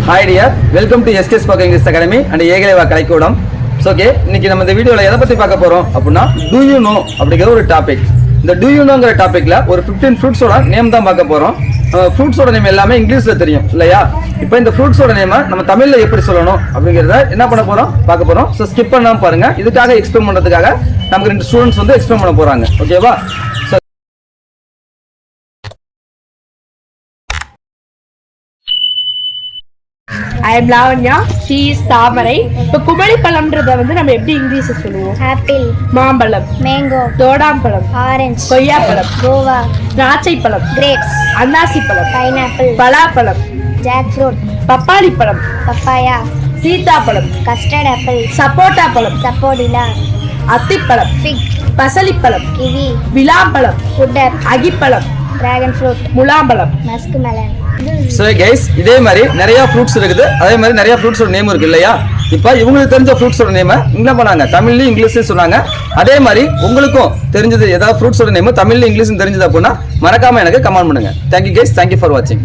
Hi dear, welcome to SK Spoken English Academy and Ekalaiva Kalaikoodam. Okay, இன்னைக்கு நம்ம இந்த வீடியோல எதை பத்தி பார்க்க போறோம் அப்படின்னா do you know அப்படிங்கிற ஒரு டாபிக். இந்த do you knowங்கிற டாபிக்ல ஒரு 15 ஃப்ரூட்ஸோட நேம் தான் பார்க்க போறோம். ஃப்ரூட்ஸோட நேம் எல்லாமே இங்கிலீஷ்ல தெரியும் இல்லையா? இப்போ இந்த ஃப்ரூட்ஸோட நேமை நம்ம தமிழ்ல எப்படி சொல்லணும் அப்படிங்கறத என்ன பண்ண போறோம் பார்க்க போறோம். ஸோ ஸ்கிப் பண்ணாம பாருங்க. இதுக்காக எக்ஸ்பிளைன் பண்றதுக்காக நமக்கு 2 ஸ்டூடெண்ட்ஸ் வந்து எக்ஸ்பிளைன் பண்ண போறாங்க. ஓகேவா? I am Lavanya. She is தாமரை. இப்போ குமரி பழம்ன்றத வந்து நம்ம எப்படி இங்கிலீஷ்ல சொல்லுவோம்? ஆப்பிள், மாம்பழம், மேங்கோ, தோடாம்பழம், ஆரஞ்சு, கொய்யாப்பழம், கோவா, திராட்சை பழம், கிரேப்ஸ், அன்னாசி பழம், பைனாப்பிள், பலாப்பழம், ஜாக் ஃப்ரூட், பப்பாளி பழம், பப்பாயா, சீதாப்பழம், கஸ்டர்ட் ஆப்பிள், சப்போட்டா பழம், சப்போடிலா, அத்திப்பழம், ஃபிக், பசலிப்பழம், கிவி, விளாம்பழம், புட்டர், அகிப்பழம், டிராகன் ஃப்ரூட், முலாம்பழம், மஸ்க் மெலன். ஸோ கைஸ், இதே மாதிரி நிறைய ஃப்ரூட்ஸ் இருக்குது. அதே மாதிரி நிறைய ஃப்ரூட்ஸோட நேம் இருக்கு இல்லையா? இப்போ இவங்களுக்கு தெரிஞ்ச ஃப்ரூட்ஸோட நேமை என்ன பண்ணாங்க, தமிழ்லையும் இங்கிலீஷ்லையும் சொன்னாங்க. அதே மாதிரி உங்களுக்கும் தெரிஞ்சது ஏதாவது ஃப்ரூட்ஸோட நேம் தமிழ்லையும் இங்கிலீஷும் தெரிஞ்சது அப்படின்னா மறக்காம எனக்கு கமெண்ட் பண்ணுங்க. தேங்க்யூ கைஸ், தேங்க்யூ ஃபார் வாட்சிங்.